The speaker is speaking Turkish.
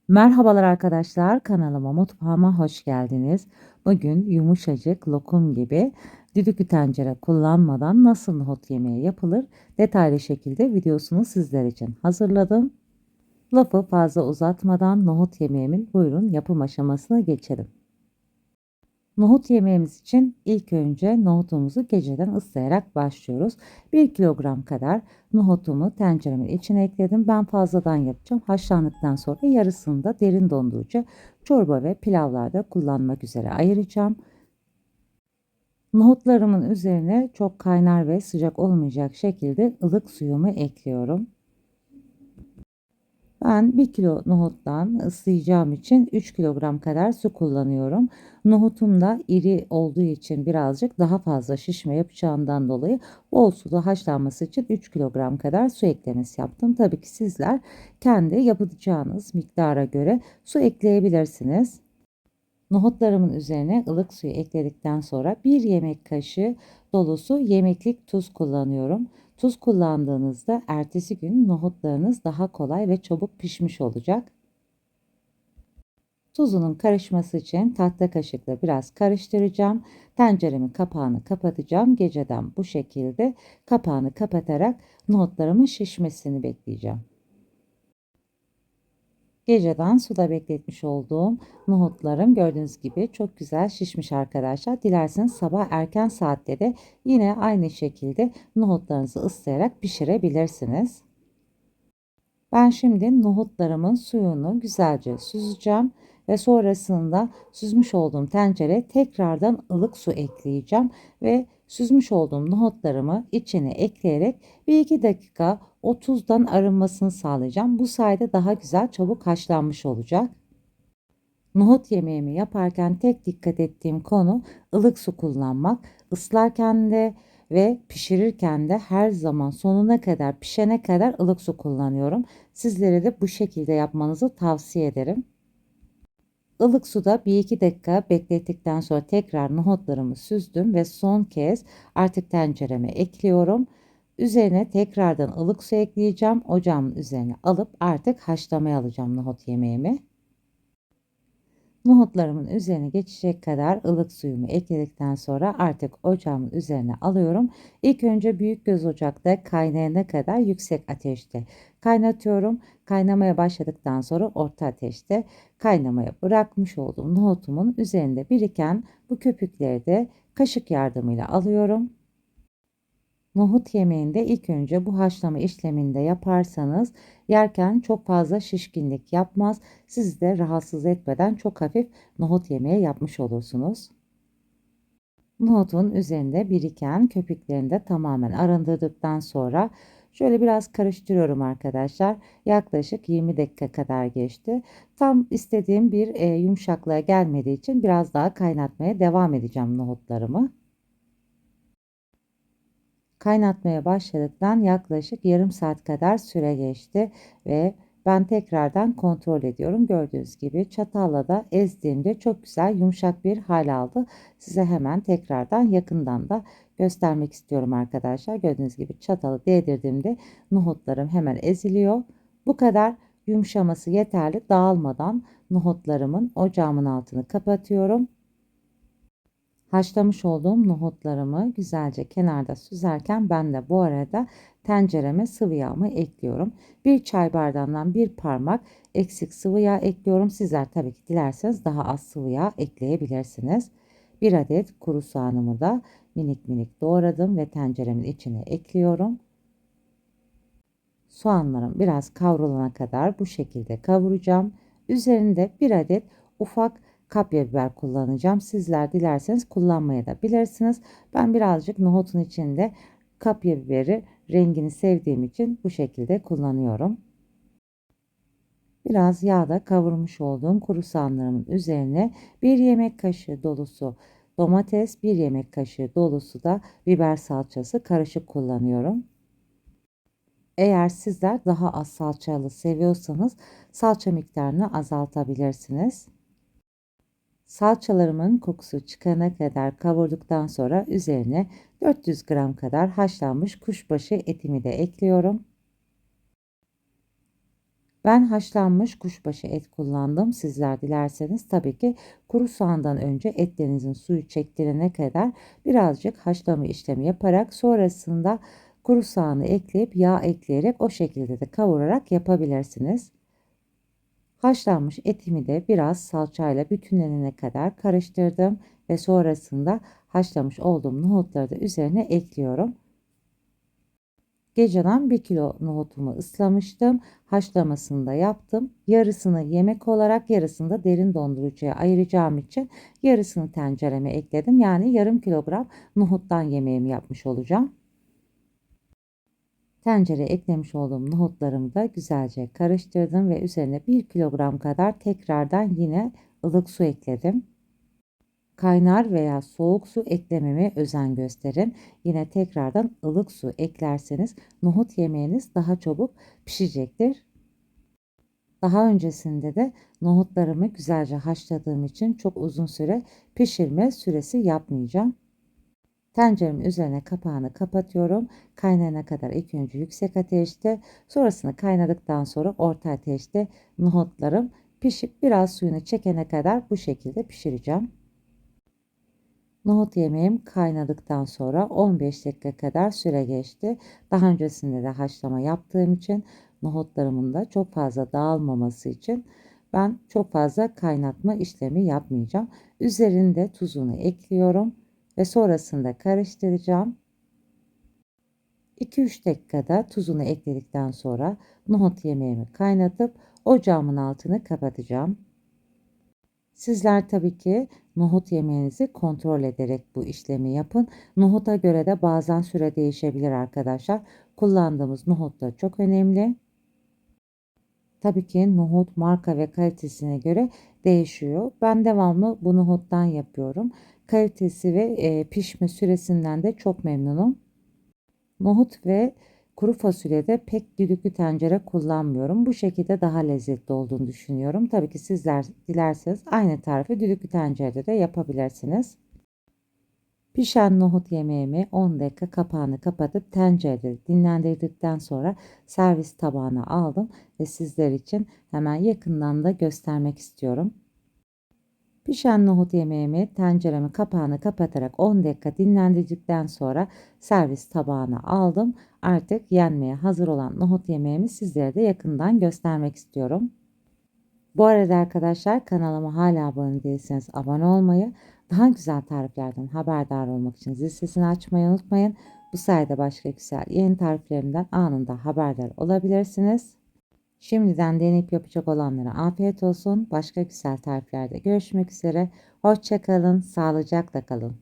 Merhabalar arkadaşlar, kanalıma, mutfağıma hoş geldiniz. Bugün yumuşacık lokum gibi düdüklü tencere kullanmadan nasıl nohut yemeği yapılır detaylı şekilde videosunu sizler için hazırladım. Lafı fazla uzatmadan nohut yemeğimin buyurun yapım aşamasına geçelim. Nohut yemeğimiz için ilk önce nohutumuzu geceden ıslayarak başlıyoruz. 1 kilogram kadar nohutumu tenceremin içine ekledim. Ben fazladan yapacağım. Haşlandıktan sonra yarısını da derin dondurucu çorba ve pilavlarda kullanmak üzere ayıracağım. Nohutlarımın üzerine çok kaynar ve sıcak olmayacak şekilde ılık suyumu ekliyorum. Ben 1 kilo nohuttan ıslayacağım için 3 kilogram kadar su kullanıyorum. Nohutum da iri olduğu için birazcık daha fazla şişme yapacağından dolayı bol suda haşlanması için 3 kilogram kadar su eklemesi yaptım. Tabii ki sizler kendi yapacağınız miktara göre su ekleyebilirsiniz. Nohutlarımın üzerine ılık suyu ekledikten sonra 1 yemek kaşığı dolusu yemeklik tuz kullanıyorum. Tuz kullandığınızda ertesi gün nohutlarınız daha kolay ve çabuk pişmiş olacak. Tuzunun karışması için tahta kaşıkla biraz karıştıracağım. Tenceremin kapağını kapatacağım. Geceden bu şekilde kapağını kapatarak nohutlarımın şişmesini bekleyeceğim. Geceden suda bekletmiş olduğum nohutlarım gördüğünüz gibi çok güzel şişmiş arkadaşlar. Dilerseniz sabah erken saatte de yine aynı şekilde nohutlarınızı ıslayarak pişirebilirsiniz. Ben şimdi nohutlarımın suyunu güzelce süzeceğim ve sonrasında süzmüş olduğum tencereye tekrardan ılık su ekleyeceğim ve süzmüş olduğum nohutlarımı içine ekleyerek 1-2 dakika o tuzdan arınmasını sağlayacağım. Bu sayede daha güzel çabuk haşlanmış olacak. Nohut yemeğimi yaparken tek dikkat ettiğim konu ılık su kullanmak. Islarken de ve pişirirken de her zaman sonuna kadar pişene kadar ılık su kullanıyorum. Sizlere de bu şekilde yapmanızı tavsiye ederim. Ilık suda 1-2 dakika beklettikten sonra tekrar nohutlarımı süzdüm ve son kez artık tencereme ekliyorum. Üzerine tekrardan ılık su ekleyeceğim. Ocağımın üzerine alıp artık haşlamaya alacağım nohut yemeğimi. Nohutlarımın üzerine geçecek kadar ılık suyumu ekledikten sonra artık ocağımın üzerine alıyorum. İlk önce büyük göz ocakta kaynayana kadar yüksek ateşte kaynatıyorum. Kaynamaya başladıktan sonra orta ateşte kaynamaya bırakmış olduğum nohutumun üzerinde biriken bu köpükleri de kaşık yardımıyla alıyorum. Nohut yemeğinde ilk önce bu haşlama işleminde yaparsanız yerken çok fazla şişkinlik yapmaz. Sizi de rahatsız etmeden çok hafif nohut yemeği yapmış olursunuz. Nohutun üzerinde biriken köpüklerini de tamamen arındırdıktan sonra şöyle biraz karıştırıyorum arkadaşlar. Yaklaşık 20 dakika kadar geçti. Tam istediğim bir yumuşaklığa gelmediği için biraz daha kaynatmaya devam edeceğim nohutlarımı. Kaynatmaya başladıktan yaklaşık yarım saat kadar süre geçti ve ben tekrardan kontrol ediyorum. Gördüğünüz gibi çatalla da ezdiğimde çok güzel yumuşak bir hal aldı. Size hemen tekrardan yakından da göstermek istiyorum arkadaşlar. Gördüğünüz gibi çatalı değdirdiğimde nohutlarım hemen eziliyor. Bu kadar yumuşaması yeterli. Dağılmadan nohutlarımın ocağımın altını kapatıyorum. Haşlamış olduğum nohutlarımı güzelce kenarda süzerken ben de bu arada tencereme sıvı yağımı ekliyorum. Bir çay bardağından bir parmak eksik sıvı yağ ekliyorum. Sizler tabii ki dilerseniz daha az sıvı yağ ekleyebilirsiniz. Bir adet kuru soğanımı da minik minik doğradım ve tenceremin içine ekliyorum. Soğanlarım biraz kavrulana kadar bu şekilde kavuracağım. Üzerinde bir adet ufak kapya biber kullanacağım. Sizler dilerseniz kullanmaya da bilirsiniz. Ben birazcık nohutun içinde kapya biberi rengini sevdiğim için bu şekilde kullanıyorum. Biraz yağda kavurmuş olduğum kuru soğanlarımın üzerine bir yemek kaşığı dolusu domates, bir yemek kaşığı dolusu da biber salçası karışık kullanıyorum. Eğer sizler daha az salçalı seviyorsanız salça miktarını azaltabilirsiniz. Salçalarımın kokusu çıkana kadar kavurduktan sonra üzerine 400 gram kadar haşlanmış kuşbaşı etimi de ekliyorum. Ben haşlanmış kuşbaşı et kullandım. Sizler dilerseniz tabii ki kuru soğandan önce etlerinizin suyu çektirene kadar birazcık haşlama işlemi yaparak sonrasında kuru soğanı ekleyip yağ ekleyerek o şekilde de kavurarak yapabilirsiniz. Haşlanmış etimi de biraz salçayla bütünlenene kadar karıştırdım ve sonrasında haşlamış olduğum nohutları da üzerine ekliyorum. Geceden 1 kilo nohutumu ıslamıştım. Haşlamasını da yaptım. Yarısını yemek olarak yarısını da derin dondurucuya ayıracağım için yarısını tencereme ekledim. Yani yarım kilogram nohuttan yemeğimi yapmış olacağım. Tencereye eklemiş olduğum nohutlarımı da güzelce karıştırdım ve üzerine 1 kilogram kadar tekrardan yine ılık su ekledim. Kaynar veya soğuk su eklememe özen gösterin. Yine tekrardan ılık su eklerseniz nohut yemeğiniz daha çabuk pişecektir. Daha öncesinde de nohutlarımı güzelce haşladığım için çok uzun süre pişirme süresi yapmayacağım. Tenceremin üzerine kapağını kapatıyorum. Kaynayana kadar ilk önce yüksek ateşte, sonrasında kaynadıktan sonra orta ateşte nohutlarım pişip biraz suyunu çekene kadar bu şekilde pişireceğim. Nohut yemeğim kaynadıktan sonra 15 dakika kadar süre geçti. Daha öncesinde de haşlama yaptığım için nohutlarımın da çok fazla dağılmaması için ben çok fazla kaynatma işlemi yapmayacağım. Üzerinde tuzunu ekliyorum ve sonrasında karıştıracağım. 2-3 dakikada tuzunu ekledikten sonra nohut yemeğimi kaynatıp ocağımın altını kapatacağım. Sizler tabii ki nohut yemeğinizi kontrol ederek bu işlemi yapın. Nohuta göre de bazen süre değişebilir arkadaşlar. Kullandığımız nohut da çok önemli. Tabii ki nohut marka ve kalitesine göre değişiyor. Ben devamlı bu nohuttan yapıyorum. Kalitesi ve pişme süresinden de çok memnunum. Nohut ve kuru fasulyede pek düdüklü tencere kullanmıyorum. Bu şekilde daha lezzetli olduğunu düşünüyorum. Tabii ki sizler dilerseniz aynı tarifi düdüklü tencerede de yapabilirsiniz. Pişen nohut yemeğimi 10 dakika kapağını kapatıp tencerede dinlendirdikten sonra servis tabağına aldım ve sizler için hemen yakından da göstermek istiyorum. Pişen nohut yemeğimi tenceremin kapağını kapatarak 10 dakika dinlendirdikten sonra servis tabağına aldım. Artık yenmeye hazır olan nohut yemeğimi sizlere de yakından göstermek istiyorum. Bu arada arkadaşlar kanalıma hala abone değilseniz abone olmayı, daha güzel tariflerden haberdar olmak için zil sesini açmayı unutmayın. Bu sayede başka güzel yeni tariflerimden anında haberdar olabilirsiniz. Şimdiden deneyip yapacak olanlara afiyet olsun. Başka güzel tariflerde görüşmek üzere. Hoşça kalın, sağlıcakla kalın.